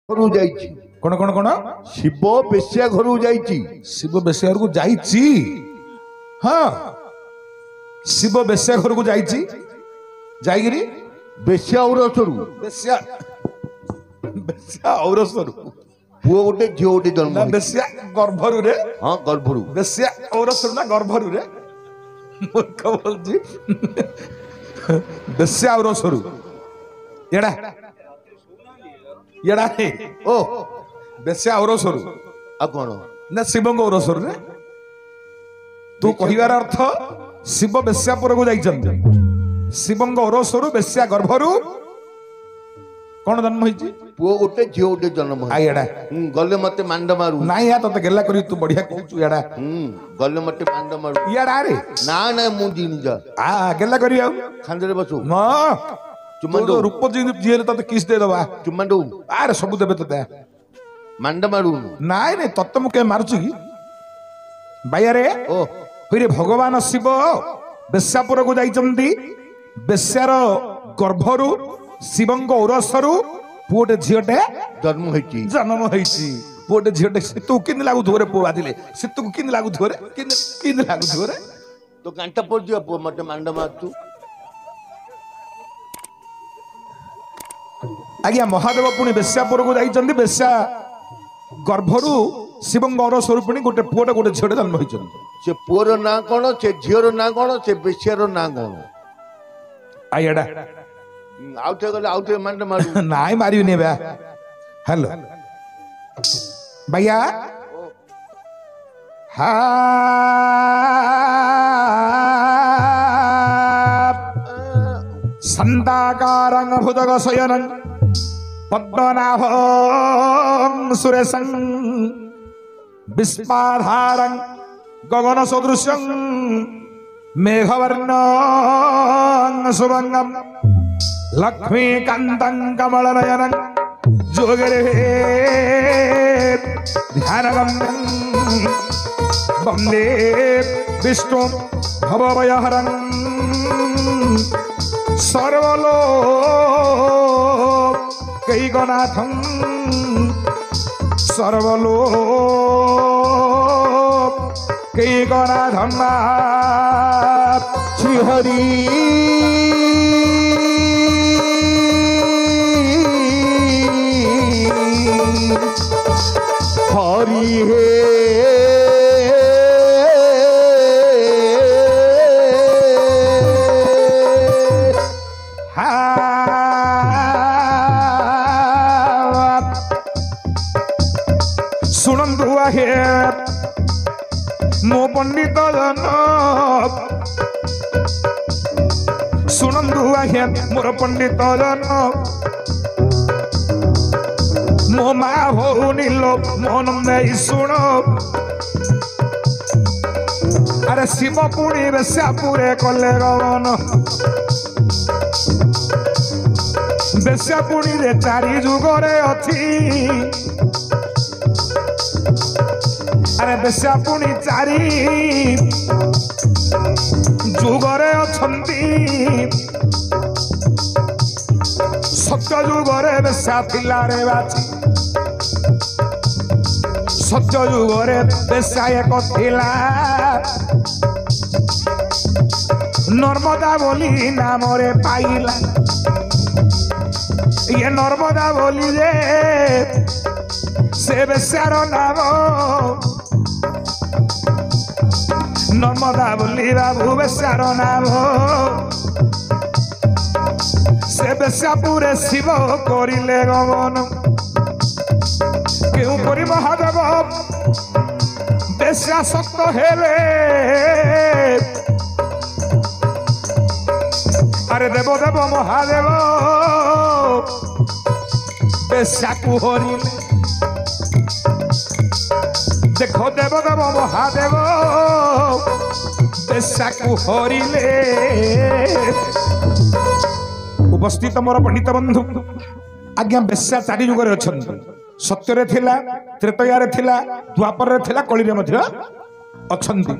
घरू जाइछि कौन कौन कौन शिव बेश्या घरू जाइछि शिव बेश्या घर को जाइछि। हाँ शिव बेश्या घर को जाइछि जाइगिरी बेश्या औरसरू बेश्या बेश्या औरसरू पुओ गोटे झियो गोटे जन्म ना बेश्या गर्भरू रे हाँ गर्भरू बेश्या औरसरू ना गर्भरू रे मूर्ख बोलछि बेश्या औरसरू एड़ा एड़ा ओ बेश्या औरसरू आ कौन ना शिवंग औरसरू रे तू कहिवार अर्थ शिव बेश्यापुर को जाइछन्ति शिवंग औरसरू बेश्या गर्भरू कौन जन्म होइछि पुओ गोटे झियो गोटे जन्म आ एड़ा गले मते मांड मारू नाई या तते गेला करी तू बढ़िया कहछु एड़ा गले मते मांड मारू एड़ा रे ना ना मु दिनी जा आ गेला करी आ खांदरे बसु न चुम्मा तो दो रूप जी जीले तते किस दे दबा चुम्मा दो आरे सब देबे तते मांड मारू नाई नहीं तत्त मु के मारुछु की बाया रे ओ फिर भगवान शिव बेश्यापुर को जाइछन्ति बेश्यार गर्भरू शिवंग औरसरू पुओटे झियोटे जन्म होइछि जन्म होइछि पुओटे झियोटे तू किन लागु धोरे पुओ बादिले सितु को किन लागु धोरे किन लागु धोरे तो घंटा पड़ दियो पुओ मते मांड मारतु आज्ञा महादेव पुणी बेश्यापुर को जाइछन्ति बेश्या गर्भरू शिवंग औरसरू पुणी गोटे पुओटे गोटे झियोटे जन्म होइछन्ति से पुओर ना कोन से झियोर ना कोन से बेश्यार ना कोन आइडा आउटे गले आउटे मांड मारू नाई मारी नहीं बा हेलो भैया हा संताकारं भुजग शयनं पद्मनाभं सुरेशं विस्माधारं गगन सदृशं मेघवर्णं शुभंगं लक्ष्मीकान्तं कमलनयनं जोगरे ध्यानगम्यं वन्दे विष्णुं भवभयहरं सर्वलोकैकनाथं सर्वलोकैकनाथं श्रीहरि हरि हे सुनंदु आहे मो पंडित जन सुनंदु आहे मोर पंडित जन मो मा भौनी लो मन नहीं सुन अरे शिव पुणी बेश्यापुरे कले गमन बेश्यापुणी रे चारि जुगरे अछि अरे बेश्यापुणी चारि जुगरे अछंती सत्य जुगरे बेश्या थिला रे बाची सत्य जुगरे बेश्या एक थिला नर्मदा बोली नामरे पाइला ये नर्मदा बोली रे से बेश्यार नाम नर्मदा बोली बाबू बेश्यार नाम से बेश्यापुरे शिव करिले गमन क्यों करी महादेव बेश्या सक्त हेले अरे देव देव महादेव बेश्या को हरिले देखो देव देव महादेव बेश्या को हरिले उपस्थित मोर पंडित बंधु आज्ञा बेश्या चारि जुगरे अछंती सत्यरे थिला त्रेतयारे थिला द्वापरे थिला कलिरे मध्य अछंती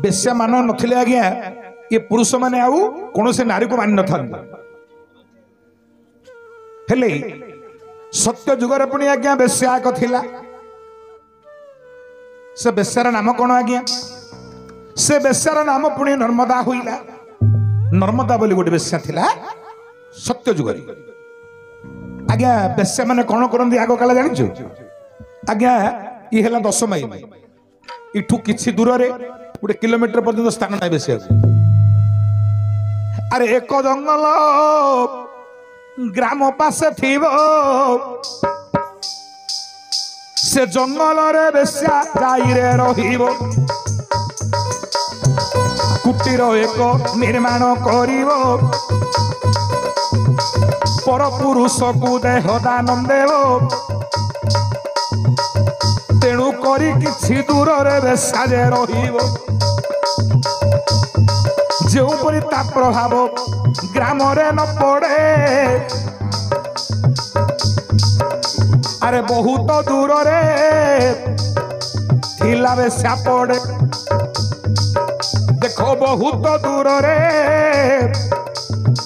बेश्या मान नथिले आज्ञा ये पुरुष माने आउ कोनोसे नारी को मान नथांती हेले सत्य जुगर पुणी आज्ञा बेश्या एक थिला से बेश्यार नाम कौन आज्ञा से बेश्यार नाम पुणी नर्मदा हुईला नर्मदा बोली गोटे बेश्या थिला सत्य जुगरी आज्ञा बेश्या माने कौन करती आग काला जानिଛୁ आज्ञा ये है 10 माइल इठू किछि दूर रे गोटे किलोमीटर पर्यंत स्थान ना बेश्या अरे एक जंगल ग्राम पासे थिबो से जंगल रे बेश्या जाई रे रहिबो कुटीर एक निर्माण करिबो पर पुरुष को देह दान देबो तेणु करी किछि दूर रे बेश्या जे रहिबो जो परि ता प्रभाव ग्राम रे न पड़े अरे बहुत दूर रे थिला बेश्या पड़े देखो बहुत दूर रे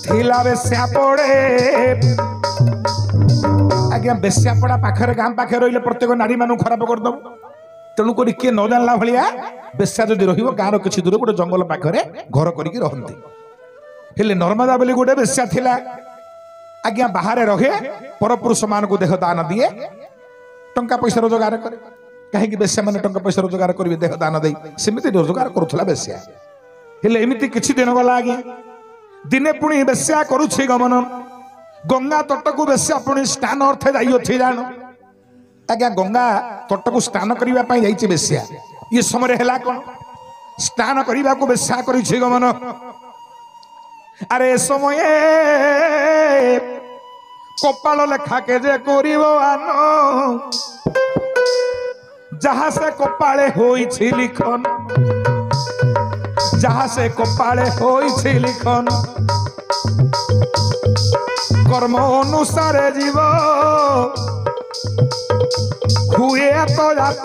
थिला बेश्या पड़े आज्ञा बेश्या पड़ा पाखरे गाम पाखे रहिले प्रत्येक नारी मानु खराब कर दब तेणु करी किए न जानला भलिया बेश्या जदि रहिबो गाँर किछि दूर गोटे जंगल पाखरे घर करिकी रहंती हेले नर्मदा बोली गोटे बेश्या थिला आज्ञा बाहर रहे परपुरुष मान को देह दान दिए टंका पैसा रोजगार करे कहीं बेश्या माने टंका पैसा रोजगार करिवे देह दान दे सेमिति रोजगार करुथला बेश्या हेले एमिति किछि दिन गला आज्ञा दिने पुणी बेश्या करुछि गमन गंगा तट को बेश्या पुणी स्नान अर्थे जाई अछि जान आज्ञा गंगा तट को स्नान करिवा पई जाईछि बेश्या ये समय हेला कोन स्नान करिवा को बेश्या करिछि गमन अरे समय कपाल लेखा के जे करिवो आनो जहाँ से कपाले होइछि लिखन जहाँ से कपाले होइछि लिखन कर्म अनुसार जीव हुए तो जात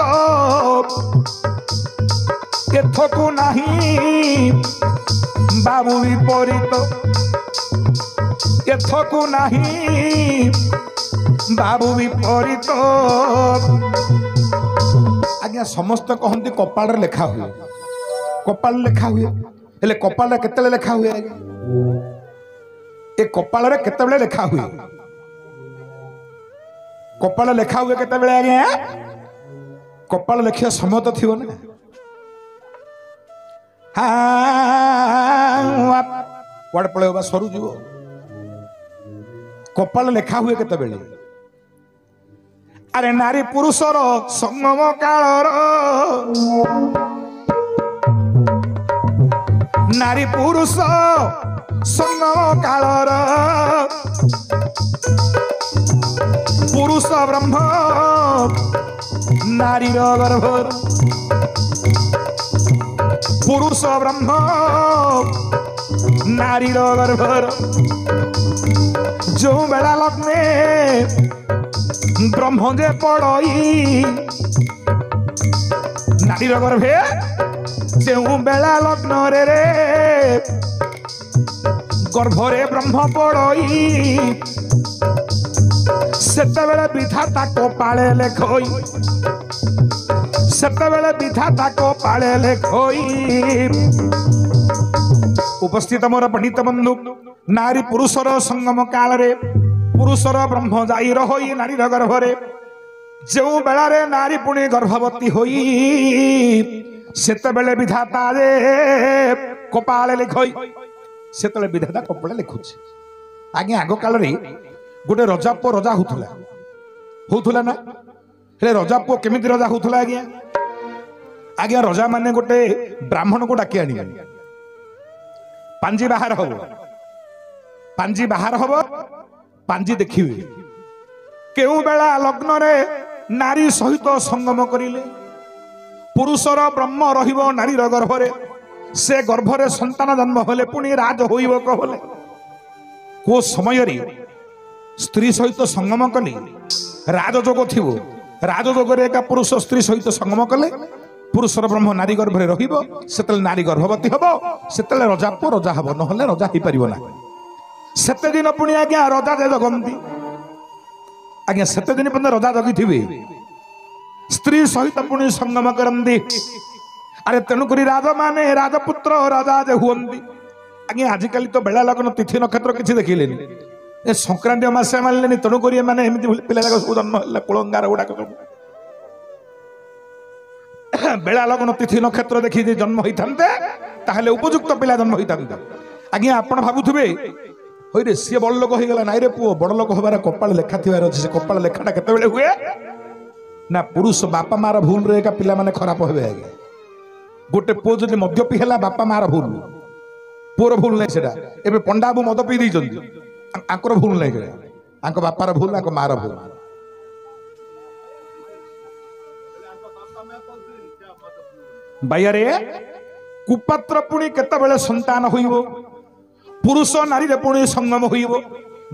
एथकु नहीं बाबू विपरीत एथकु नहीं बाबू विपरीत आज्ञा समस्त कहते कपाल लेखा हुए कपाल लेखा हुए हेले कपाल केते लेखा हुए ए कपाल रे केते लेखा हुए कपाल लेखा हुए केते आज्ञा कपाल लेखिया समय तो थिबो ना हाँ कुआड़े पड़े सरू जीव कपाल लेखा हुए केते अरे नारी पुरुषर संगम कालर नारी पुरुष संगम कालर पुरुष ब्रह्म नारी गर्भर पुरुष ब्रह्म नारी गर्भर जो बेला लग्ने ब्रह्म जे पड़ई नारी गर्भे जो बेला लग्न रे गर्भरे ब्रह्म पड़ई सेते बेले विधाता को पाले लेखोई सेते बेले विधाता को पाले लेखोई उपस्थित मोर पंडित बंधु नारी पुरुषर संगम काल रे पुरुषर ब्रह्म जाई रही नारी गर्भरे जो बेलारे नारी पुणी गर्भवती होई सेते बेले विधाता रे कपाले लिखोई सेते विधाता कपाले लिखुछि आगे आगो काल रे गोटे रजा पो रजा होथुला ना हेले रजा पो केमिति रजा होथुला आज्ञा आज्ञा रजा माने गोटे ब्राह्मण को डाकी आनी पांजी बाहर हबो पांजी देखिए केउ बेला लग्न रे नारी सहित संगम करिले पुरुषर ब्रह्म रहिबो नारी गर्भरे से गर्भरे संतान जन्म होले पुणी राज होइबो कहले को समय रे स्त्री सहित संगम कले राजयोग थिबो राजयोग रे एका पुरुष स्त्री सहित संगम कले पुरुषर ब्रह्म नारी गर्भरे रहिबो सेतले नारी गर्भवती हबो सेतले रजा पो रजा हबो नहले रजा ही परिबो ना सेते दिन पुणी आज्ञा रजा जे जगंती आज्ञा सेते दिन पर्यंत रजा जगी थिबे स्त्री सहित पुणी संगम करंदी अरे तेणुक राजा माने राजपुत्र राजा जे हुअंती आज्ञा आजिकल तो बेला लगन तिथि नक्षत्र किसी देखिले ए संक्रांति अमासे मानले तेणुक माने एमती पिला सब जन्म कुलंगार गुड़ाक सब बेला लगन तिथि नक्षत्र देखी जन्म होता उपयुक्त पिला जन्म होता आज्ञा आप भावुवे रे सी बड़ लोक होगा नाई रे पुओ बड़ लोक हबार कपाल लेखा थी से कपाल लेखाटा केते हुए ना पुरुष बापा मार भूल रे का पिला माने खराब हेबे आगे गोटे पुओ जदि मद्य पी है बापा मार भूल पुओर भूल नहीं सेटा एबे पंडा बाबू मद पी दैछन्ती आंकर भूल नहीं करे आंक बापार भूल आंक मार भूल बायारे कुपात्र पुणी केतेबेले संतान होइबो पुरुष नारी रे पुणी संगम होइबो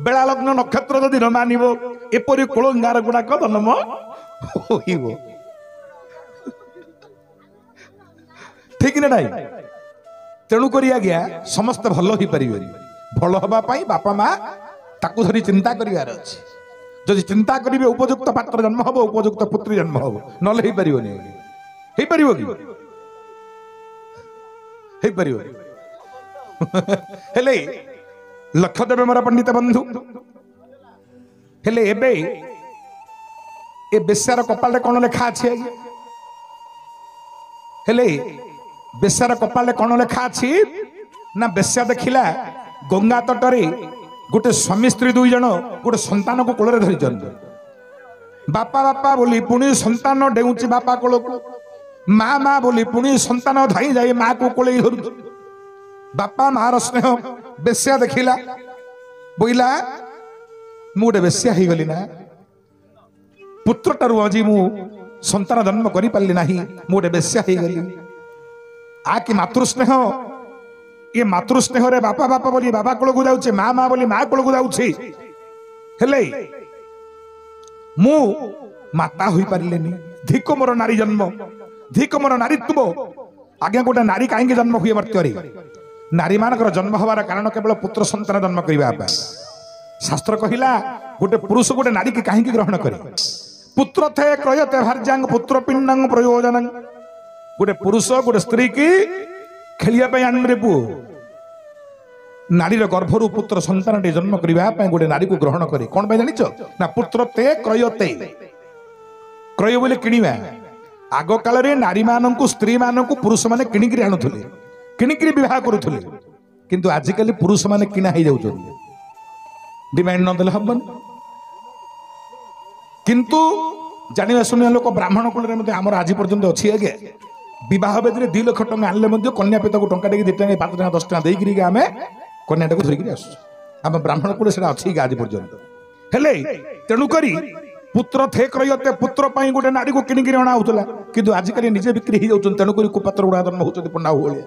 बेला लग्न नक्षत्र जदि न मानिबो एपरि कोलंगार गुडाक जन्म होइबो ठीक ना नाही तेणु करी आज्ञा समस्त भल ही परिबे भल हबा पई बापा मां ताकू धरी चिंता करिवार अछि जदि चिंता करिवे उपयुक्त पात्र जन्म हबो उपयुक्त पुत्री जन्म हबो नले ही परिबोनी हे परिबो कि हे परिबो हेले लक्ष्य देवे मोर पंडित बंधु हेले एबे ए बेस्यार कपाल कौन लेखा अच्छे हेले बेस्यार कपाल कौन लेखा अच्छी ना बेस्या देखिला गंगा तटरे गोटे स्वामी स्त्री दुई जन गोटे संतान को कोल धरी बापा बापा बोली पुणी संतान डेउची बापा कोल को माँ माँ बोली पुणी संतान धाई जाए माँ को कोल धरू बापा मार स्नेह बेस्या देखिला बोला मुझे बेस्या हो गली ना पुत्रटारू आज मु संतान जन्म करि पारली नाही मुझे बेस्या हो गली आ कि मातृस्नेह ये मातृस्नेह रे बापा बापा बोली बाबा कोल को जाउछे माँ माँ बोली माँ कोल को जाउछे हेले मु माता होई पारलेनी धिक मोर नारी जन्म धिक मोर नारीत्व आज्ञा गोटे नारी कहीं जन्म हुए मर्त्य नारी मानकर जन्म हबार कारण केवल पुत्र संतान जन्म करने शास्त्र कहला गोटे पुरुष गोटे नारी की कहीं ग्रहण करे पुत्र थे क्रयते भार्यांग पुत्र पिंडांग प्रयोजन गोटे पुरुष गोटे स्त्री की खेलिया आनरे पु नारी गर्भरु पुत्र संतान जन्म करने गोटे नारी को ग्रहण करे कौन जानिच ना पुत्र ते क्रयते क्रय बोले किणवा आग काल नारी मानक स्त्री मानक पुरुष माने किणिकी आणुले किणिकी विवाह करुले किंतु आजिकल पुरुष माने किणा हो जाऊँ डिमांड नदेले हबन किंतु जानिबा सुनिया लोक ब्राह्मण कुल आमर आज पर्यंत अच्छी आगे बह बेदी 2 लाख टंका आनले कन्या पिता को टंका 2 टंका 5 टंका 10 टंका देकर आम कन्याटा को धरिक आस ब्राह्मण कुल से अच्छी आज पर्यंत हेले तेणुक पुत्र थे क्रयते पुत्र पाई गोटे नारी को किणिकी अणा होता किंतु आजिकल निजे बिक्री हो जाऊँ तेणुक कुपात्र गुड़ा जन्म होती पंडा भाई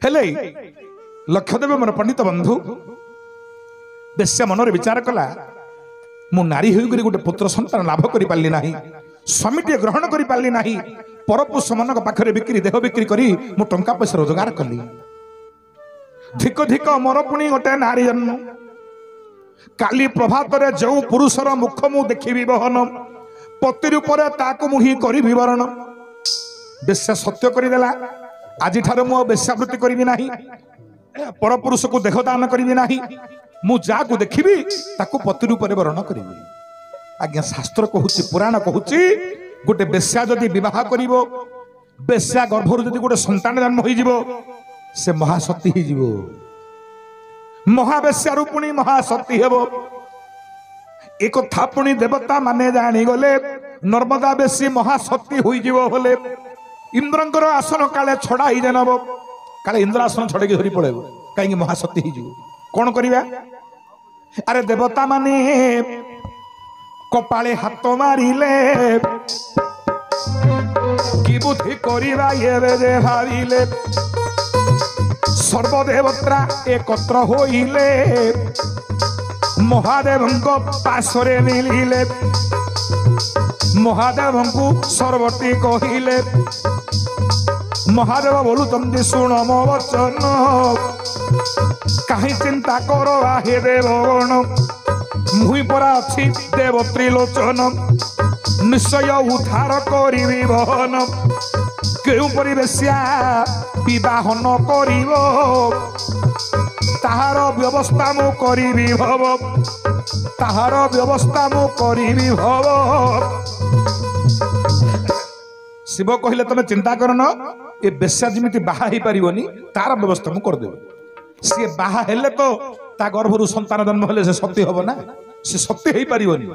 हेले लक्ष्य देवे मोर पंडित बंधु बेश्या मन विचार कला मु नारी हो गोटे पुत्र संतान लाभ कर पारि ना स्वामी टे ग्रहण कर पारि ना परपुरुष मन पाखे बिक्री देह बिक्री करी मु टंका पैसा रोजगार कली धिक धिक मोर पुणी गोटे नारी जन्म काली प्रभात रे जो पुरुषर मुख मु देखी बहन पति रूप मुही करी विवरण बेश्या सत्य करदेला आज ठार मु बेश्यावृत्ति करी ना परपुरुष को देहदान करी ना मु जा को देखी ताकू पति रूप वर्ण करी आज्ञा शास्त्र कहूची पुराण कहूची गोटे बेश्या जदि विवाह करिवो बेश्या गर्भरु जदि गोटे संतान जन्म हो से महासती हो महावेश्या रूपुणी महासती हेबो एक था पुणी देवता माने जानी गले नर्मदा बेशी महासती होइजिवो होले इंद्रंकर आसन काले छड़ा ही जनब काले इंद्र आसन छड़े धरी पड़ेबो कहीं महासती हो कौन करिया अरे देवता माने कपाले हाथ मारिले कि बुद्धि करिबा ये जे भाविले सर्वदेवता एकत्र होइले महादेव पाशरे मिलिले महादेव को सर्वटी कहिले महादेव बोलुचंदी शुण मो वचन कहीं चिंता करो आहे देवगण मुई परा अच्छी देव त्रिलोचन निश्चय उद्धार करी बहन केउ परिवेश्या विवाह न करिब ताहार व्यवस्था मु करिबि भव ताहार व्यवस्था मु करिबि भव शिव कहले तमे चिंता करन ए बेश्या जिमिति बाहा ही पारिबनी तार व्यवस्था मु कर देबो सी बाहा हेले तो ता गर्भरु संतान जन्म हेले से सत्य हबो ना से सत्य ही पारिबनी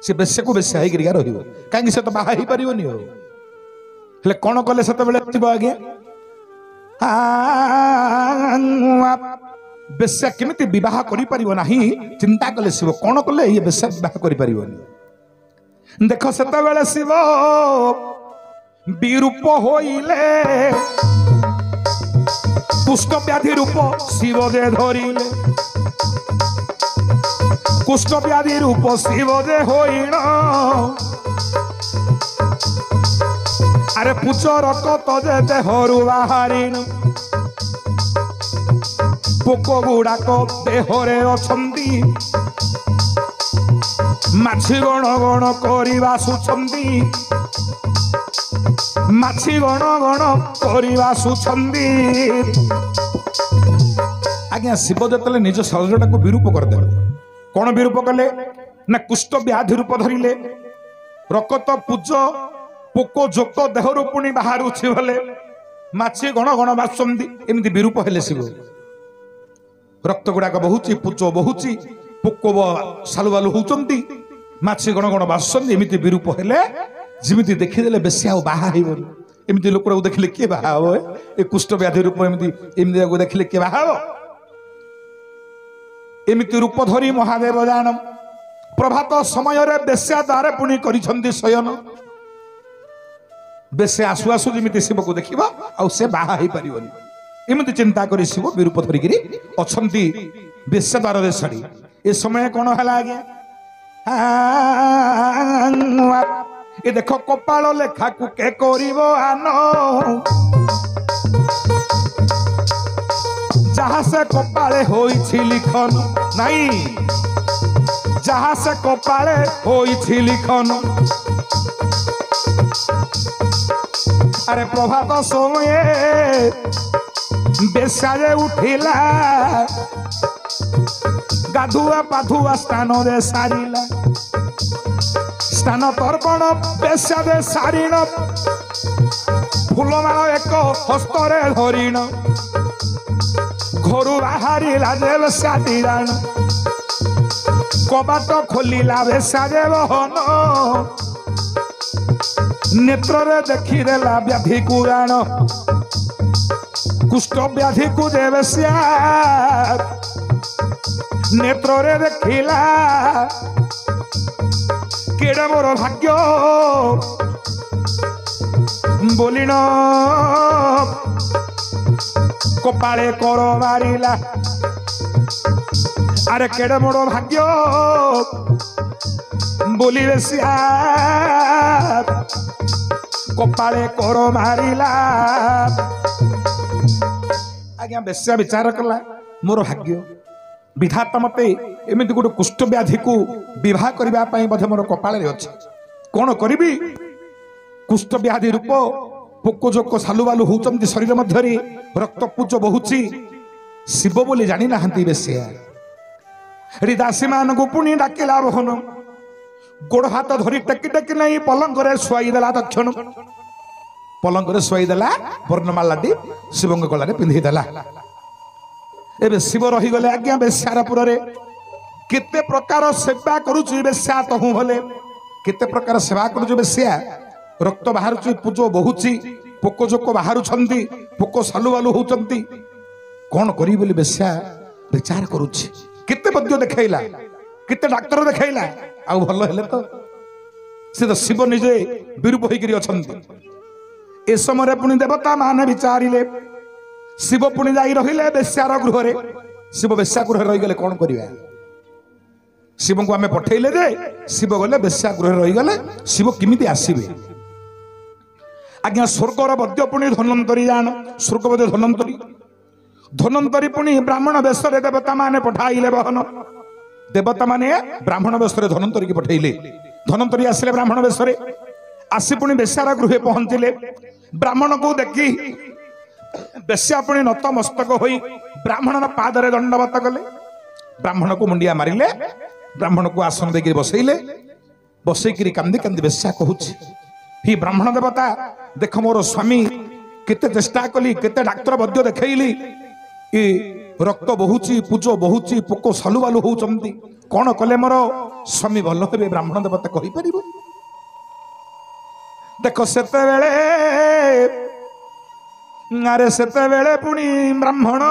से बेश्या को बेश्या ही गिरिया रहिबो काहे से तो बाहा ही पारिबनी हो हेले कोन कले सेते बेले थिबो आगे बेश्या केमिति विवाह करि परिबो नाही चिंता कले शिव कोन कले ये बेश्या विवाह करि परिबनी देखो सेते बेले शिव विरूप होइले कुष्ठ व्याधि रूप शिव जे धरिले कुष्ठ व्याधि रूप शिव जे होइण अरे पुचर कत जे देहरु बाहरिण पोक गुड़ाक देहरे अछंती माछी गण गण करिवा सुछंती माछी गण गण करिवा सुछंती आज्ञा शिव जतले निज शरीरटा को विरूप करदे कौन विरूप कले ना कुष्ठ व्याधि रूप धरिले रकत पूज पोक जोक देहरु पुणी बाहर बोले माछी गण गण बासुंदी एमती विरूप हेले शिव रक्त गुड़ाक बहुची पूच बहुची पोक सालुबालु होउचंती माछी गण गण बासुंदी एमती विरूप हेले जिमिति देखिदेले बेश्या बाहा हेबनी एमती लोक देखिले किए बाहा हो ए कुष्ठ व्याधि रूप एमती एमती देखिले किए बाहा हो एमती रूप धरी महादेव जान प्रभात समय बेश्या द्वारे पुणी करिछंती शयन बेश्या आसु आसु जिमिति शिव को देखिबा आ से बाहा हे परिबनी एमती चिंता करी शिव विरूप धरिगिरी अछंती बेश्या द्वार देशड़ी ए समय कोन हला आगे ए देखो कपाल लेखा कुके करिबो आनो जहाँ से कपाले होइछि लिखन नहीं जहाँ से कपाले होइछि लिखन अरे प्रभात समय बेसारे उठिला गाधुआ पाधुआ स्थान दे सारिला स्थान तर्पण बेश्या दे सारिण फूलमाल एक हस्तरे धरिण घरु बाहरिला जे बेश्या दिराण कबाट खोलिला बेश्या दे बहन नेत्र देखिदेला व्याधि कुराण कुष्ठ व्याधि को जे बेश्या नेत्र देखिला केड़े मोर भाग्य बोलिन कपाले कर मारिला अरे केड़े मोर भाग्य बोली बेश्या कपाले कर मारिला आज्ञा बेश्या विचार कला मोर भाग्य विधाता मते एमती गोटे कुष्ठ व्याधि को विवाह करने मोर कपाल अच्छे कौन करी कुष्ठ व्याधि रूप पोक जोक सालुबालु होउचंती शरीर मध्य रक्तपुज बहुची शिव बोली जानी ना बेश्या दासी मान को पुणी डाकिला रोहन गोड़ हाथ धरी टेकी टेकी नहीं पलंग शुआईदेला दक्षण पलंग शुआईदेला वर्णमालाटी शिव गलारे पिंधीदेला एबे शिव रहीगले आज्ञा बेश्यारपुर केते प्रकार सेवा करुची बेश्या तहु भले केते प्रकार सेवा करुची बेश्या रक्त बाहरुची पूज बहुची पोक जोक बाहरुछंती पोक सालुबालु होउचंती कौन करी बोली बेश्या विचार करुची केते वैद्य देखाइला केते डाक्टर देखाइला आ भल हेले तो से तो शिव निजे विरूप होइकरी अछंती ए समय पुणी देवता माने विचारिले शिव पुणी जाई रहिले बेश्यार गृह शिव बेश्या गृह रहीगले कौन करिया शिव को आमे पठेइले जे शिव गले बेश्या गृह रहीगले शिव किमिति आसीबे आज्ञा स्वर्गर वैद्य पुणी धन्वंतरी जान स्वर्ग वैद्य धन्वंतरी ଧନନ୍ତରୀ ପୁଣି ବ୍ରାହ୍ମଣ ବେଶରେ ଦେବତା ମାନେ ପଠାଇଲେ ବହନ। ଦେବତା ମାନେ ବ୍ରାହ୍ମଣ ବେଶରେ ଧନନ୍ତରୀକି ପଠେଇଲେ। ଧନନ୍ତରୀ ଆସିଲେ ବ୍ରାହ୍ମଣ ବେଶରେ, ଆସି ପୁଣି ବେଶ୍ୟାର ଗୃହେ ପହଞ୍ଚିଲେ। ବ୍ରାହ୍ମଣକୁ ଦେଖି ବେଶ୍ୟା ପୁଣି ନତମସ୍ତକ ହୋଇ ବ୍ରାହ୍ମଣର ପାଦରେ ଦଣ୍ଡବତ କଲେ। ବ୍ରାହ୍ମଣକୁ ମୁଣ୍ଡିଆ ମାରିଲେ, ବ୍ରାହ୍ମଣକୁ ଆସନ ଦେଇକି ବସେଇଲେ। ବସେଇକିରି କାନ୍ଦି କାନ୍ଦି ବେଶ୍ୟା କହୁଛି, ହି ବ୍ରାହ୍ମଣ ଦେବତା, ଦେଖ ମୋର ସ୍ୱାମୀ କେତେ ଚେଷ୍ଟା କଲି, କେତେ ଡାକ୍ତର ବୈଦ୍ୟ ଦେଖେଇଲି, ଏ ରକ୍ତ ବହୁଛି, ପୂଜ ବହୁଛି, ପୋକ ସାଲୁବାଲୁ ହଉଛନ୍ତି, କଣ କଲେ ମୋର ସ୍ୱାମୀ ଭଲ ହେବେ? ବ୍ରାହ୍ମଣ ଦେବତା କହିପାରିବ? ଦେଖ ସେତେବେଳେ ଆରେ ସେତେବେଳେ ପୁଣି ବ୍ରାହ୍ମଣ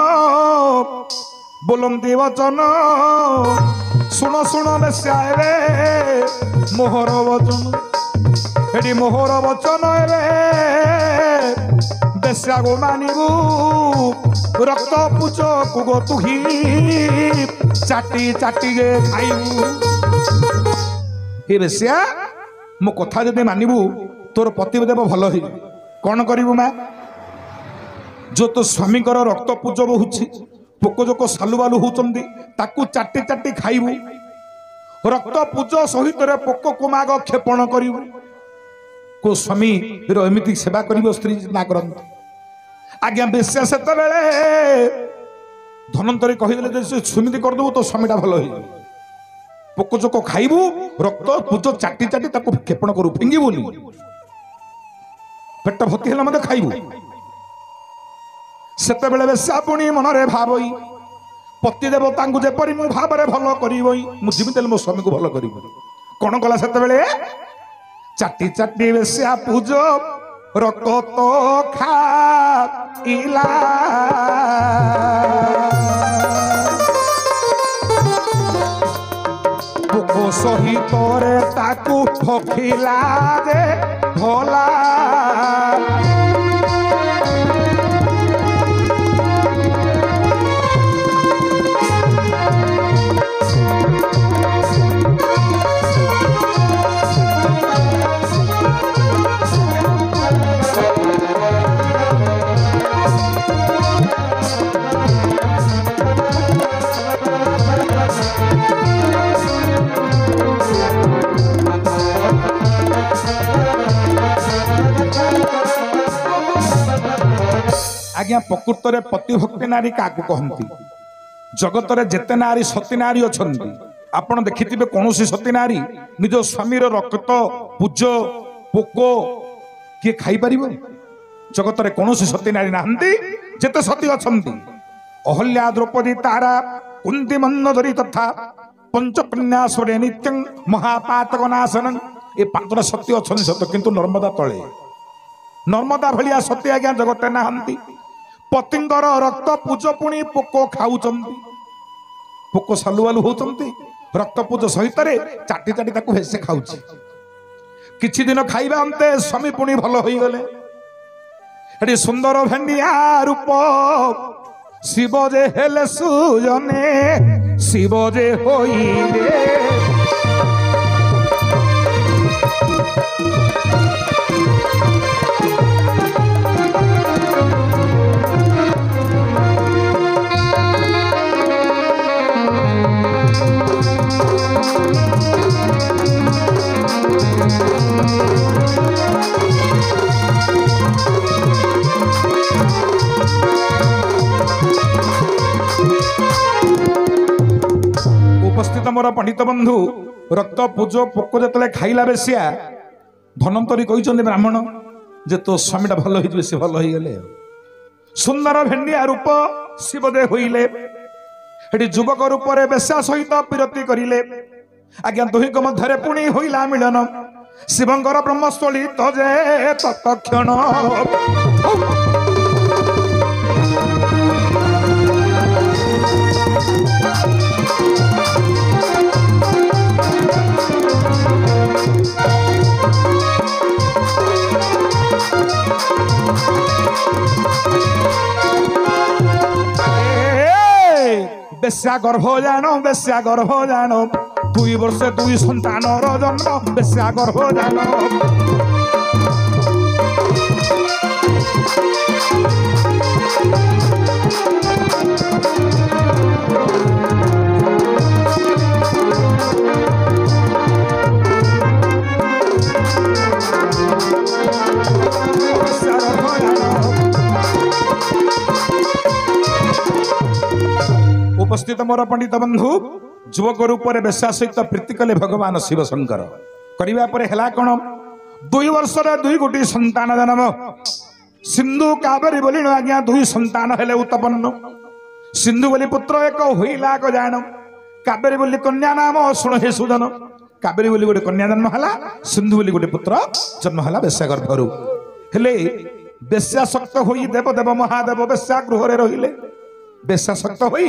ବୋଲନ୍ତି ବଚନ, ଶୁଣ ଶୁଣ ବେଶ୍ୟା ଏବେ ମୋହର ବଚନ। ଏଠି ମୋହର ବଚନ ଏବେ ବେଶ୍ୟାକୁ ମାନିବୁ, ରକ୍ତ ପୂଜ କୁଗ ତୁହି ଚାଟି ଚାଟି ଖାଇବୁ। ହେ ବେଶ୍ୟା, ମୋ କଥା ଯଦି ମାନିବୁ ତୋର ପତିଦେବ ଭଲ ହେଇଯିବ। କଣ କରିବୁ ମା? जो तो स्वामी रक्त पूज बहुची, पोक जोक सालुबालु होती, ताकू चाटी चाटी खाइबू। रक्त पूज सहित पोक को माग क्षेपण करू। को स्वामी एमती सेवा कर स्त्री ना करत। आज्ञा बेश्या से धनंतरी कहीदे सेमती करदेबू तो स्वामीटा भल हो। पोक जोक खाइबू, रक्त पूज चाटी चाटी ताकू क्षेपण करू, फिंगीबुनी। पेट भर्ती है मत खाइबू। सेतेबेले बेश्या पुणी मनरे भावई, पति देवता जेपरी मु भावरे भल करबई, मु जिमिते मो स्वामी को भल करबई। कौन कला सेतेबेले? चाटी चाटी बेश्या पूज रक्त खाइला, पोक सहित रे ताकू भखिला जे भला। आज्ञा प्रकृत में पतिभक्ति नारी क्या कहती? जगत रे जेते नारी सती नारी अच्छा, आपण देखिथिबे कौन सती नारी निज स्वामीर रक्त पूज पोक किए खाई पारिबो? जगत रे कौन सती नारी नाहंती, जेते सती अछंती। अहल्या द्रौपदी तारा कुंती मंदोदरी तथा पंचकन्यासुरे नित्यं महापातक नाशनं। ए पांचटा सती अछंती सत, किंतु नर्मदा तले नर्मदा भलिया सती आज्ञा जगत नाहंती। पतिंगर रक्त पूज पुणी पोक खाऊचंती, पोक सालुवालु होचंती, रक्त पूज सहित चाटी चाटी ताकू हेसे खाऊची। किछि दिन खाइबा अंते स्वामी पुणी भल होई गले। एटी सुंदर भेंडिया रूप शिव जे हेले सुजने, शिव जे होइले। उपस्थित मोर पंडित बंधु, रक्त पूज पोक जो खाइला बेश्या, धनंतरी कहते ब्राह्मण जे तो स्वामीटा भल हो से भल हो गले। सुंदर भेंडिया रूप शिवदे होइले। हेटी युवक रूप रे बेश्या सहित पिरती करिले। आज्ञा दुहिक मध्यरे पुणी होइला मिलन। शिवंकर ब्रह्मस्थली तजे तत्क्षण बेश्या गर्भ जानो, बेश्या गर्भ जानो, 2 वर्ष 2 संतान जन्म, बेश्या गर्भ जानो। उपस्थित मोर पंडित बंधु युवक रूप में बेश्या सहित प्रीति कले भगवान शिव शंकर करने पर है कौन 2 वर्ष 2 गोटी संतान जन्म सिंधु कावेरी बोली आज्ञा 2 संतान हेले उत्पन्न सिंधु बोली पुत्र एक हुईला को जान कावेरी बोली कन्या नाम शुण हे सुजन कावेरी बोली गोटे कन्या जन्म है सिंधु बोली गोटे पुत्र जन्म है बेश्या गर्भरू हेले बेश्याशक्त होई देवदेव महादेव बेश्या गृह रहिले बेश्याशक्त होई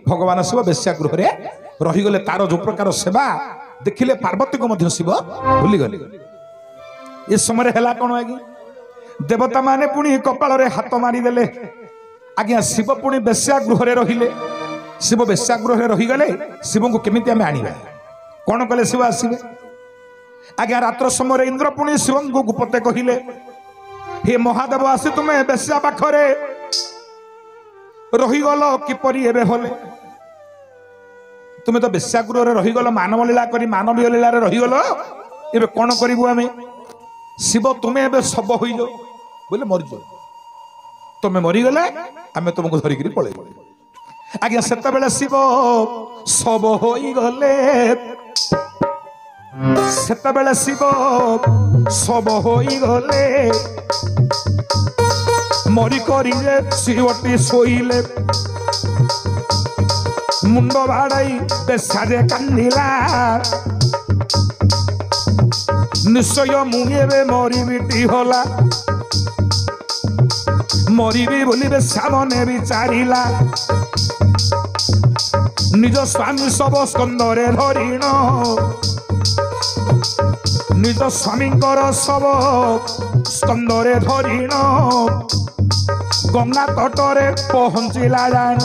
भगवान शिव बेश्या गृह रहीगले तार जो प्रकार सेवा देखिले पार्वती को मध्य शिव भूली गले ये समय है कौन आज्ञा देवता माने पुणी कपाल रे हाथ मारिदेले आज्ञा शिव पुणी बेश्या गृह रहिले शिव बेश्या गृह रहीगले शिव को केमिति आमे आनिबा कौन कले शिव आसीबे आज्ञा रात्र समय इंद्र पुणी शिव को गुपते कहिले हे महादेव आसी तुम्हें बेश्या पाखरे रहीगल किपरि एबे भले तुम्हें तो बेश्यागृह रहीगल मानव लीला करी मानवीय लीला रहीगल एबे कौन करिबु आमे शिव तुम्हें एबे सब होई जो बोले मरजो तुम्हें मरीगले आमे तुमको धरिकी पळे आज्ञा सेत बेले शिव सब होई गले सेत बेले शिव सब होई गले मरी करिले शिवटी शोइले मुंड बाड़ाई बेसारे कांदिला निश्चय मुझे मरी बिटी होला मरीबी बोली बेश्या मने विचारिला निज स्वामी सब स्कंदरे धरिण निज स्वामींकर सब स्कंदरे धरिण गंगा तटरे पहुंचिला जान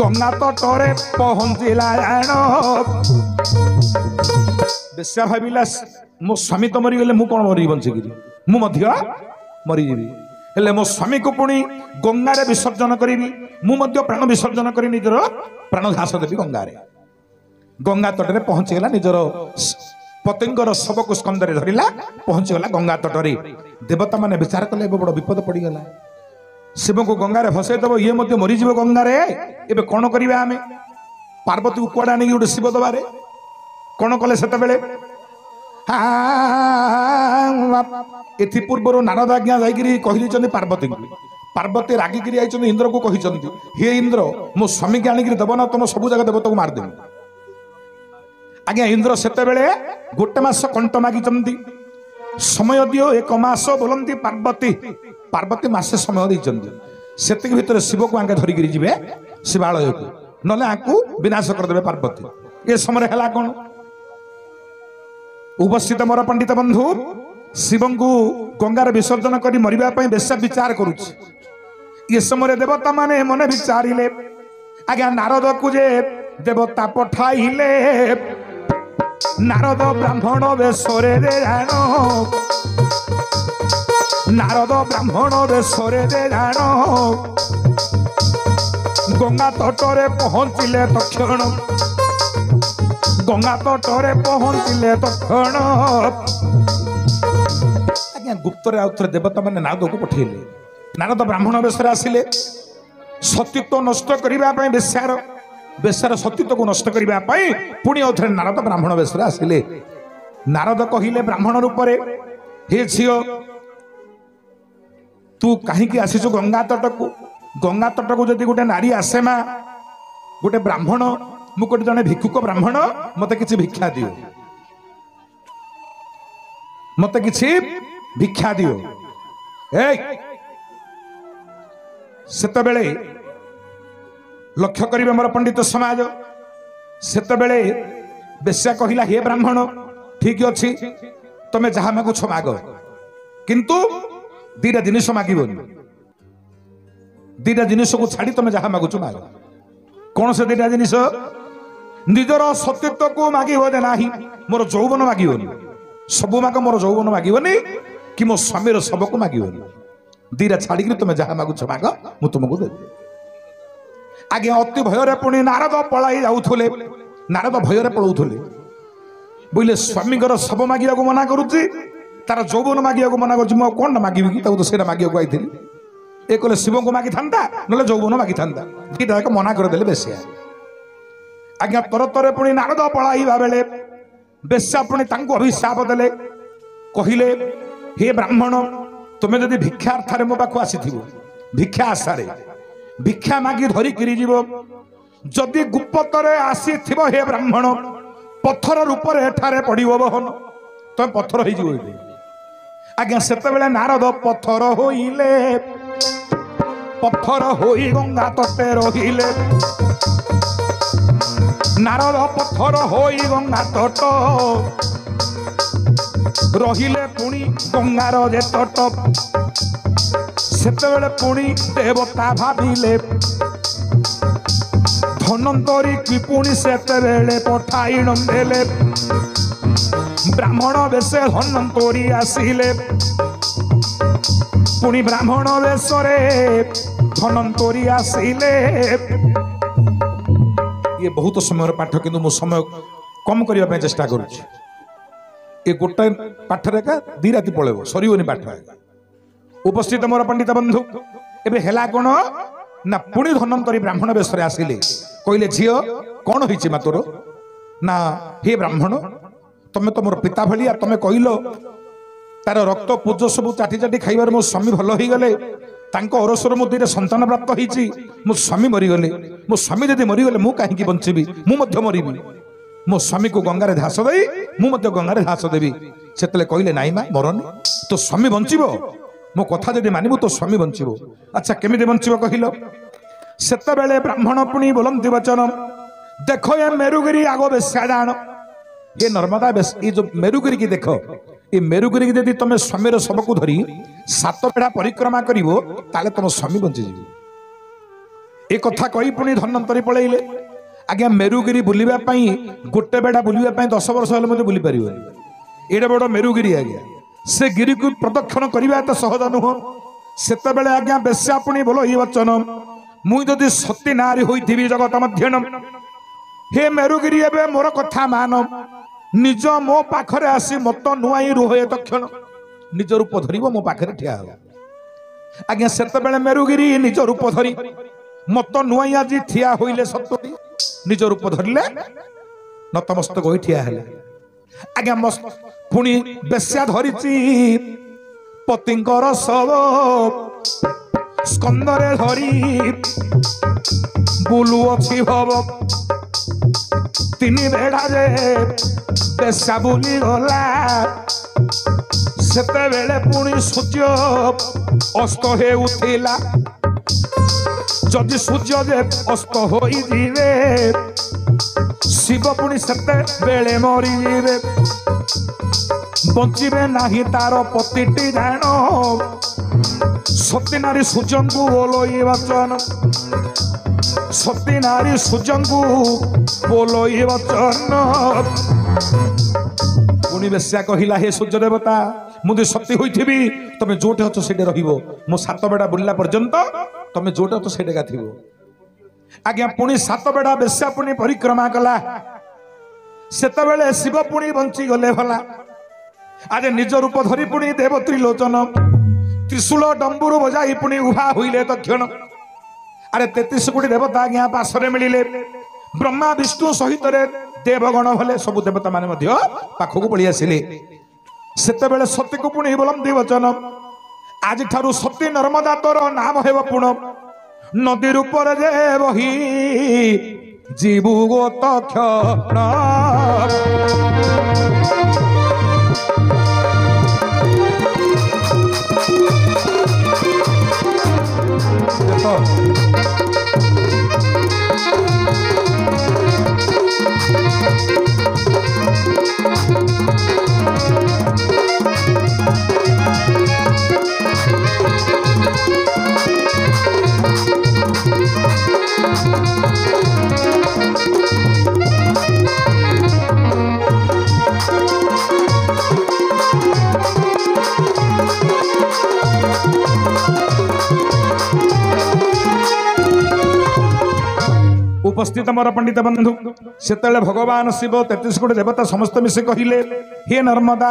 गंगा तटरे पहुंचिला जान बेश्या भाविला मो स्वामी तो मरीगले मु कौन मरी बंचिकी मु मध्य मरीजी हेले मो स्वामी को पुणी गंगारे विसर्जन करी मु मध्य प्राण विसर्जन करी निजर प्राण घास देवी गंगारे गंगा तटरे पहुंचीगला निजर पतिंगर शव को स्कंदरे धरिला पहुंचीगला गंगा तटरे देवता माने विचार कले बड़ विपद पड़ीगला शिव को गंगारे भसई देव ये मध्य मरीजीव गंगारे एबे कौन करिबा आमे पार्वती को कुआडा नहीं गोटे शिव दबारे कौन कले सेत बेले एथि पूर्वर नारद आज्ञा जाइकिरी कहिली पार्वती पार्वती रागिकिरी आइछन इंद्र को कहिचंती हे इंद्र मो स्वामी के आनिकिरी दबना तुम सब जगह देवता को मार देबी आज्ञा इंद्र सेते बेले गोटे मास कंठ मागिचंती समय दियो 1 मास बोलंती पार्वती पार्वती मासे समय दैचंती सेति भितर शिव को आंके धरिकिरी जिवे शिवालय को नले आकु विनाश कर देबे पार्वती ए समय हला कोन उपस्थित मोर पंडित बंधु शिव को गंगार विसर्जन करी मरिबा पई बेश्या विचार करुछि ये समय देवता माने मने विचारिले आज्ञा नारद को जे देवता पठाइले नारद ब्राह्मण बेशरे दे जानो नारद ब्राह्मण बेशरे दे जानो गंगा तटरे पहुंचिले तक्षण गंगा तटरे पहुंचिले तक्षण आज्ञा गुप्त रे आउथरे देवता माने नारद को पठेले नारद ब्राह्मण बेशरे आसिले सत्यत्व नष्ट करिबा पई बेश्यार सत्यत्व को नष्ट करिबा पई पुणी आउथरे नारद ब्राह्मण बेशरे आसिले नारद कहिले ब्राह्मण रूप रे हे झियो तू कहीं आसीचु गंगा तट को जदि गोटे नारी आसे मा गोटे ब्राह्मण मुझे जड़े भिक्षुक ब्राह्मण मत कि भिक्षा दियो मत कि भिक्षा दियो सेतबेले लक्ष्य करिबे मोर पंडित समाज सेतबेले बेश्या कहिला हे ब्राह्मण ठीक अच्छी तमे जहा मागुछ माग किंतु 2टा जिनिस मागिबोनी 2टा जिनिस को छाड़ी तमे जहा मागुछ माग कौन से 2टा जिनिस निजर सत्यत्व को मागिबो दे नाही मोर यौवन मागिबोनी सब माग मोर यौवन मागिबोनी कि मो स्वामीर सब को मागिबोनी 2टा छाड़ी तमे जहा मागुछ माग मु तुमको दे आगे अति भयर पुणी नारद पलाई जाउथले नारद भयर पळौथले बोले स्वामीगर सब मागिया मना करुच्ची तार यौवन मागिया मना कर कौन मागिबी कि तो सेटा मागिया आई ए कहले शिव को मागी था ना यौवन मागी था दीटा जाक मना करदे बेश्या आज्ञा तर तर पुणी नारद पलाइबा बेले बेश्या पुणी तांको अभिशाप देले कहिले हे ब्राह्मण तुम्हें जदि भिक्षार्थारे मो पाखु आसीथिबो भिक्षा आशारे भिक्षा मागी धरिकी जीव जदि गुप्तरे आसीथिबो हे ब्राह्मण पत्थर रूप एठारे पड़िबो बहन तुम पत्थर हो जीव आज्ञा सेते बेले नारद पत्थर होइले पत्थर होई गंगा तटे रहिले नारद पत्थर होई गंगा तट रहिले पुणी गंगार जे तट सेतेबेले पुणी देवता भाविले धनंतरी की पुणी सेतेबेले पठाई देले ब्राह्मण बेशे धनंतरी आसिले पुणी ब्राह्मण बेशरे धनंतरी आसिले ये बहुत समय पाठ किंतु मु समय कम करने चेष्टा करुच्ची ये गोटे पाठ का दी राति पलैब सर पाठ उपस्थित मोर पंडित बंधु एबे हेला कौन ना पुणी धनंतरी ब्राह्मण बेश आसिले कहले झील कौन होइछि मा तोर ना हे ब्राह्मण तमे तो मोर पिता भलिया तमे कहलो तार रक्त पूज सब चाटी चाटी खाइबार मो स्वामी भल हो गले तांको अरसर मो दुईटा संतान प्राप्त होइछि मो स्वामी मरीगले मो स्वामी जदि मरीगले मु काहेकि बंचिबी मु मध्य मरीबी मो स्वामी को गंगारे घास देई मु मध्य गंगारे घास देबी सेतले कहले नाई मा मरनी तो स्वामी बंचिबो मो कथा जदि मानिबो तो स्वामी बंचिबो अच्छा केमिति बंचिबो कहिलो सेते बेले ब्राह्मण पुणी बोलंती वचन देखो ये मेरुगिरी आगो बेस्या जान ये नर्मदा बेस ये जो मेरुगिरी की देखो ये मेरुगिरी की यदि तुम स्वामी शव को धरी 7 बेढ़ा परिक्रमा करिवो ताले तुम स्वामी बंची जीवो ए कथा कही पुणी धनंतरी पळैले आज्ञा मेरुगिरी बुलिबा पई गोटे बेढ़ा बुलिबा पई 10 वर्ष हेले मते बुली परिबो एडा बड़ मेरुगिरी आज्ञा से गिरी को प्रदक्षिण करबा त सहज नुह सेते बेले आज्ञा बेश्या पुणी बोलो ई वचन मुई जदि सती नारी होइथिबी जगत मध्यन हे मेरुगिरी एबे मोर कथा मान निज मो पाखरे आसी मत नुआई रुहे तक्षण निज रूप धरिबो मो पाखरे ठिया हो आज्ञा सेते बेले मेरुगिरी निज रूप धरी मत नुआई आजी ठिया होइले सतोटी निज रूप धरिले नतमस्तक होई ठिया हेले आज्ञा मस्त पुणी बेश्या धरिची पतिंकर सब स्कंदरे धरी बुलु अछि भव तीन बेड़ा जे बेश्या बुली गला सेते बेले पुणी सूर्य अस्त हे उठिला जदि सूर्य जे अस्त होई जीवे शिव पुणी सेते बेले मरी जीवे बंचिबे नाही तार पतिटी जान सती नारी सूर्य को बोलोई वचन सती नारी सूर्य को बोलोई वचन पुणी बेश्या कहिला हे सूर्य देवता मुझे सती होइथिबी तमे जोटे अछ सेटे रहिबो मो 7 बेड़ा बुल्ला पर्यंत तमे जोटे अछ सेटे गाथिबो आज्ञा पुणी 7 बेड़ा बेश्या पुणी परिक्रमा कला सेते बेले शिव पुणी बंची गले भला आज निज रूप धरी पुणी देव त्रिलोचन त्रिशूल डंबुरु बजाई पुणी उभा होइले तक्षण अरे 33 कोटी देवता आज्ञा पासरे मिलिले ब्रह्मा विष्णु सहित देवगण भले सब देवता माने मध्य पाखकु पळि आसिले सेते बेले सती को पुणी बोलंती वचन आज ठारू सती नर्मदा तोर नाम हेब पुण नदी रूप जे बही जीवु गोत क्षण उपस्थित मोर पंडित बंधु सेतले भगवान शिव 33 कोटी देवता समस्त मिसे कहिले हे नर्मदा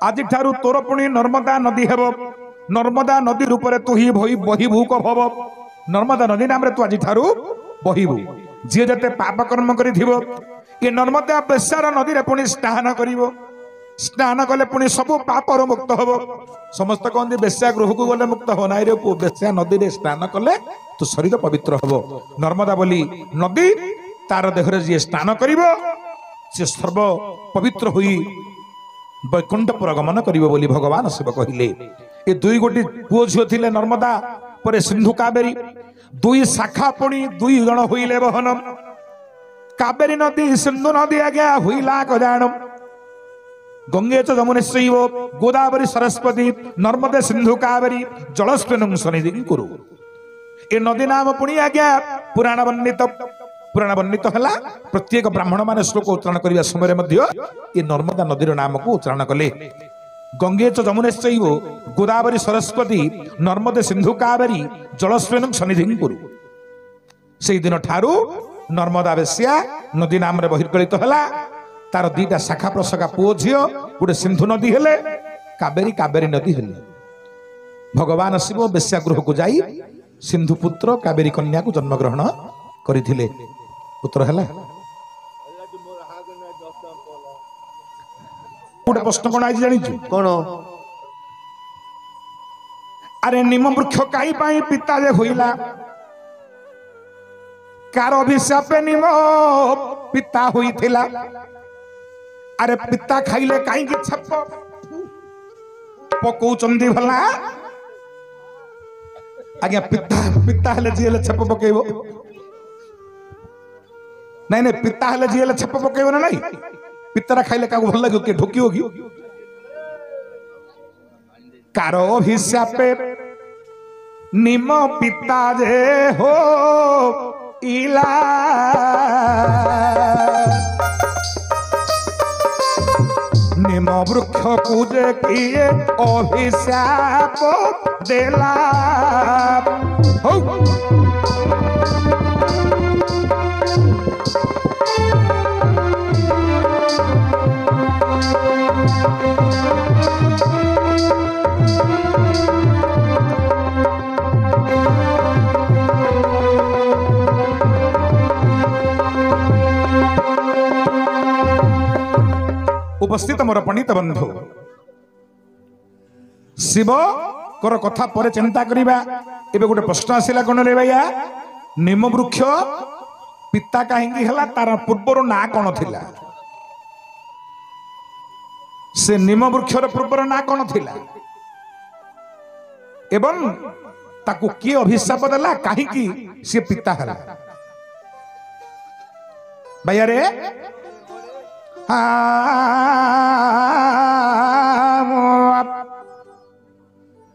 आज ठारू तोर पुणी नर्मदा नदी हेब नर्मदा नदी रूप में तु ही बहिबू क भव नर्मदा नदी नाम रे तू आज ठारू बहिबू जी जते पाप कर्म करी ये नर्मदा बेसार नदी रे पुणी स्नान करिवो स्नान कले पुणी सब पापर मुक्त हब समस्त कहते बेश्या गृह को गले मुक्त हो नाई रे पुओ बेश्या नदी रे स्नान कले तो शरीर पवित्र हब नर्मदा बोली नदी तार देहरे जी स्नान करिवो से सर्व पवित्र हुई वैकुंठपुर गमन करिवो बोली भगवान शिव कहिले ये दुई गोटी पुओ झियो थिले नर्मदा परे सिंधु कावेरी दुई शाखा पुणी दुई जण होइले बहन कावेरी नदी सिंधु नदी आज्ञा हुईला कजाणम गंगे च यमुनेश्वैव गोदावरी सरस्वती नर्मदे सिंधु कावेरी जलस्वेनं सन्निधिं कुरु ए नदी नाम पुणी आज्ञा पुराण वर्णित हला प्रत्येक ब्राह्मण माने श्लोक उच्चारण करने समय ये नर्मदा नदीर नाम को उच्चारण कले गंगे च यमुनेश्वैव गोदावरी सरस्वती नर्मदे सिंधु कावेरी जलस्वेनं सन्निधिं कुरु से दिन ठारू नर्मदा बेश्या नदी नाम रे बहिर्गलित हला तार दीटा शाखा प्रशाखा पुओ झियो गोटे सिंधु नदी हेले कावेरी नदी हेले भगवान शिव बेश्या गृह को जाई सिंधु पुत्र कावेरी कन्या को जन्म ग्रहण करथिले पुत्र हला गोटे प्रश्न कौन आज जानी कौन अरे निम वृक्ष काई पाई पिता जे होइला कार अभिशाप निम पिता होइथिला अरे पिता खाइले कहीं छप पकौचंदी भला आज्ञा पिता हेले जी हेले छप पकेइबो नहीं पिता हेले जी हेले छप पकेइबो ना नहीं पितरा खाइले का भल लागियो के ढोकी होगी कारो अभिशापे निम पिता जे हो इला निम वृक्ष पूजे किए अभिशाप देला हो उपस्थित मोर पंडित बंधु शिव कर कथा पर चिंता करिबा एबे गोटे प्रश्न आसिला कोन रे भैया निम वृक्ष पिता काहेंगी हला तार पूर्वर ना कोन थिला से निम वृक्ष रे पूर्वर ना कोन थिला एवं ताकू किए अभिशाप देला काहेकि से पिता हला भैया रे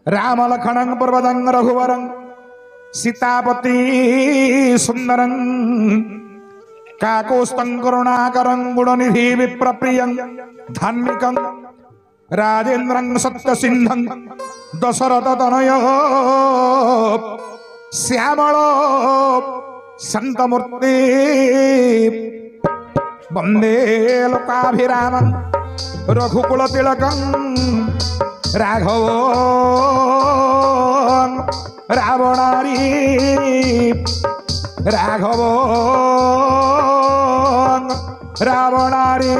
राम लखन पर्वतं रघुवरं सीतापति सुंदरं काकोस्तं करुणाकरं गुणनिधि विप्रप्रियं धार्मिकं राजेन्द्रं सत्यसिंहं दशरथ तनयो श्यामल शांतमूर्ति वंदे लोकाभिरामं रघुकुल तिलकं राघव रावणारी राघव रावणारी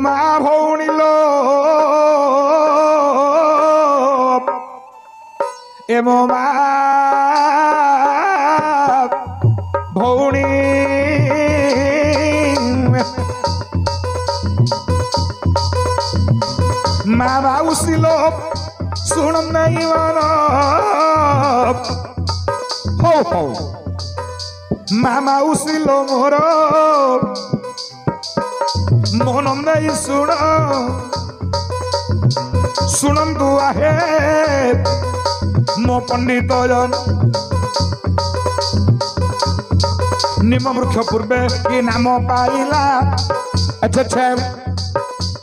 मा भौणी लो एमो मा भौणी मा बाउसी लो सुन नहीं मन हो हो मा माउसी लो मोर मोहन नहीं सुन सुनंतु आहे मो पंडित जन निम वृक्ष पूर्वे कि नाम पाइला अच्छे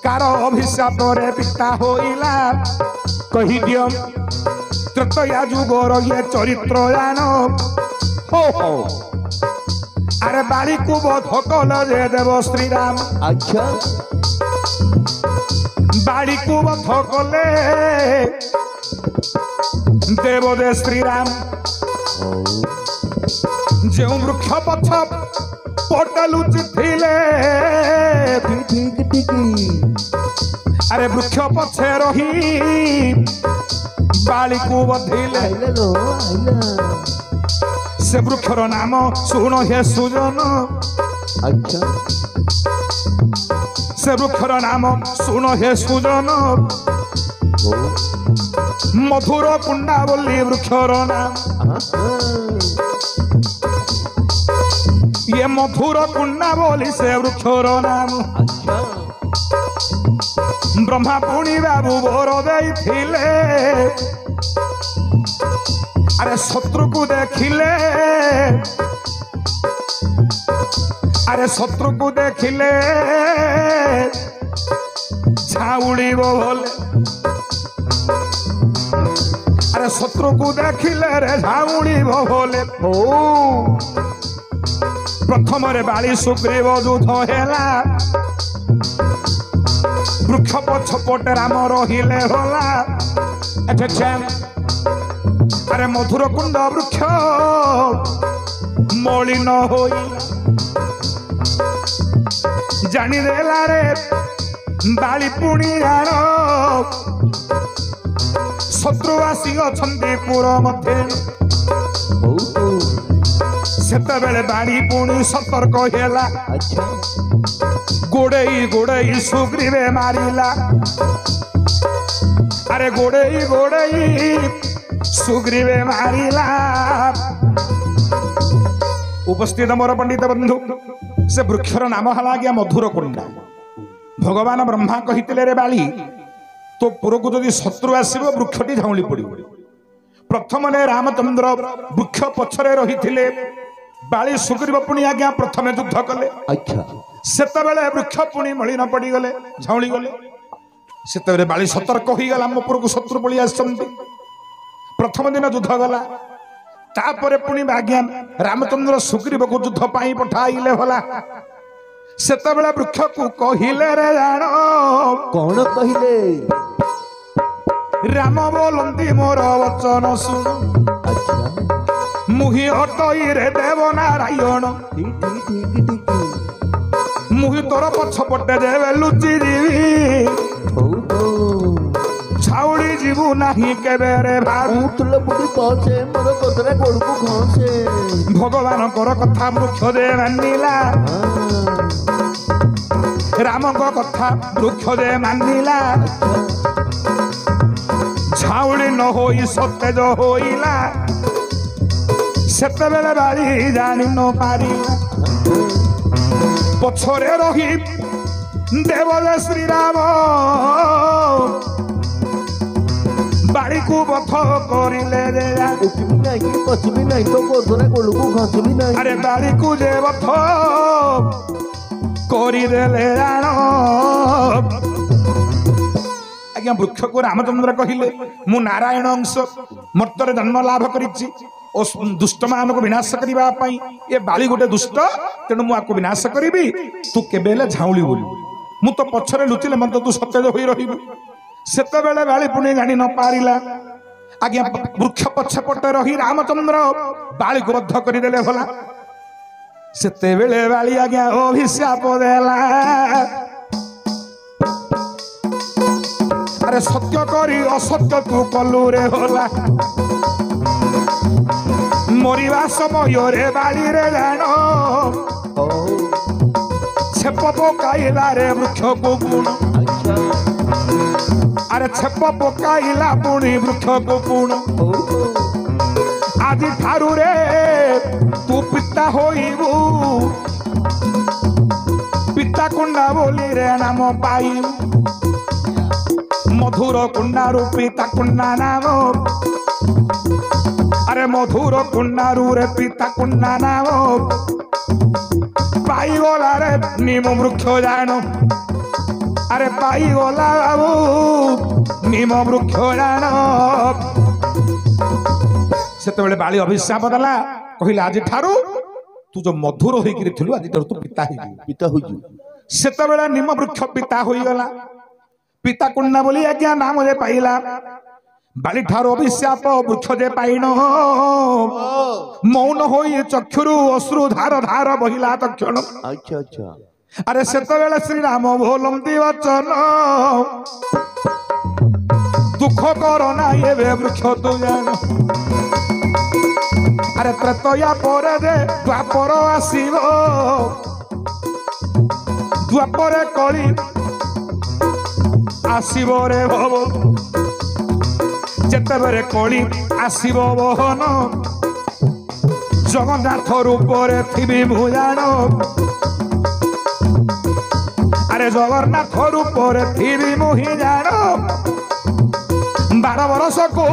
कार अभिशाप रे पिता होइला कही दियो त्रतया जुगर ये चरित्र जान हो अरे बाड़ी को बध कल जे देव श्रीराम अच्छा बाड़ी को बध कले देव दे श्रीराम जो वृक्ष पछ पटलु चिथिले ठीक ठीक अरे वृक्ष पछे रही बाली को बधिले आइला लो आइला से वृक्षर नाम सुन हे सुजन अच्छा से वृक्षर नाम सुन हे सुजन ओ मधुर कुंडा बोली वृक्षर नाम ये मधुर कुंडा बोली से वृक्षर नाम अच्छा ब्रह्मा पुणी बाबू बोर देइथिले अरे शत्रु को देखिले अरे शत्रु को देखिले झाउड़ी बोले अरे शत्रु को देखिले रे झाउड़ी बोले ओ प्रथम रे बाली सुग्रीव युद्ध हेला वृक्ष पछपटे राम रहिले होला अच्छा अरे मधुर कुंड वृक्ष मलिन होई जानी देला रे बाली पुणी जान शत्रु आसी अछंती पुर मध्य ओ सेतेबेले बाड़ी पुणी सतर्क हेला अच्छा गोड़ेई गोड़ेई सुग्रीवे मारिला अरे गोड़ेई गोड़ेई सुग्रीवे मारिला उपस्थित मोर पंडित बंधु से वृक्षर नाम हला गया मधुर कुंडा भगवान ब्रह्मा कहितिले रे बाली तो पुरको जदि शत्रु आसीबो वृक्षटी झाउली पड़िबो प्रथम ने रामचंद्र वृक्ष पछरे रहिथिले बाली सुग्रीव पुणी आज्ञा प्रथमे युद्ध कले अच्छा सेतेबेले वृक्ष पुणी मलिन पड़ी गले झाउली गले सेतेबेले बाली सतर्क होई गला मो पुरको शत्रु पळी आछंती प्रथम दिन युद्ध गला तापरे पुणी आज्ञा रामचंद्र सुग्रीव को युद्ध पाई पठाइले होला सेतेबेले वृक्ष को कहिले रे जानो कौन कहिले राम बोलंती मोर वचन सुन अच्छा मुहि हटई रे देव नारायण ठीक ठीक ठीक ठीक मुहि तोर पछपटे देवे लुचि जीवी ओ छाउड़ी जीवु नाही केबे रे भाऊ उठले बुढ़ी पहुंचे मोर कोतरे गोड़ को घसे भगवान कर कथा वृक्ष दे मानिला राम को कथा वृक्ष दे मानिला छाउड़ी न होई सतेज होइला सेतेबेले बारी जानी न पारिला पछरे रही देवले श्रीराम बाड़ी को बथ करिले रे उठबी नहीं पछबी नहीं तो कोतरे गोड़ को घसबी नहीं अरे बाड़ी को जे बथ करिदेले जान आज्ञा वृक्ष को रामचंद्र कहिले मु नारायण अंश मर्त्तर जन्म लाभ करिछि ओ दुष्ट मान को विनाश करबा पई ए बाली गोटे दुष्ट तेणु मु आको विनाश करिबी तू केबेले झाउली बोली मु तो पछरे लुचिले मन तू सतेज होई रहिबू सेतेबेले बाली पुणी जानी न पारिला आज्ञा वृक्ष पछपटे रही रामचंद्र बाली को बद्ध करिदेले होला सेतेबेले बाली आज्ञा अभिशाप देला अरे सत्य करी असत्य तू कलु रे होला मरिवा समय रे बाली रे जान ओ छेप पकाइला रे वृक्ष को गुण अच्छा अरे छेप पकाइला पुणी वृक्ष को गुण ओ आदि ठारू रे तू पिता होइबू पिता कुंडा बोली रे नाम पाई मधुर कुंडा रू पिता कुंडा नाम अरे मधुर कुंडा रू रे पिता कुंडा नाम पाईगला रे निम वृक्ष जान अरे पाईगला बाबू निम वृक्ष जान सेतेबेले बाली अभिशाप देला कहिला आज ठारू तू जो मधुर होइकिरि थिलु आज तू पिता होई पिता हुजु सेतेबेले निम वृक्ष पिता होई गला पिता कुंडा बोली आज्ञा नाम जे पाइला बाली ठारू अभिशाप वृक्ष जे पाइन मौन होई चक्षुरु अश्रु धार धार बहिला तक्षण अच्छा अच्छा अरे सेतेबेले श्री राम बोलंती वचन दुख करना ये वृक्ष तू जान अरे त्रतया परे दे द्वापर आसीबो द्वापरे कली आसीबो रे भव जेतेबेले कली आसीबो बहन जगन्नाथ रूपरे थिबी भुजान अरे जगन्नाथ रूपरे थिबी मुहि जान 12 वर्ष को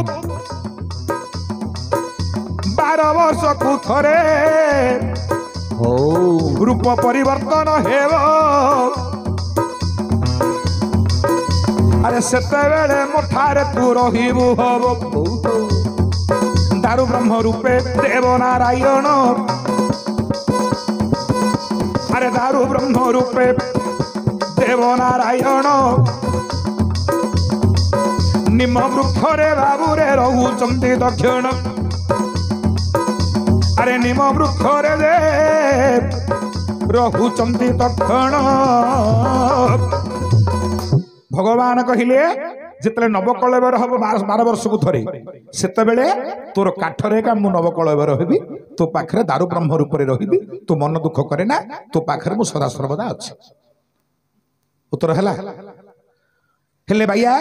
12 वर्ष को थरे हो रूप परिवर्तन हेब अरे सेतेबेले मुठारे तू रहिबु हब दारु ब्रह्म रूपे देव नारायण अरे दारु ब्रह्म रूपे देव नारायण निम वृक्ष रे बाबू रे रहुचंती दक्षिण अरे निम वृक्ष रे रहुचंती दक्षिण भगवान कहिले जितले नवकलेवर हम 12 वर्ष को थरे सेतेबेले तोर काठरे का मु नवकलेवर हेबी तो पाखरे दारु ब्रह्म रूप रे रहिबी तो मन दुख करे ना तो पाखरे मु सदा सर्वदा अछि उत्तर हला हेले भैया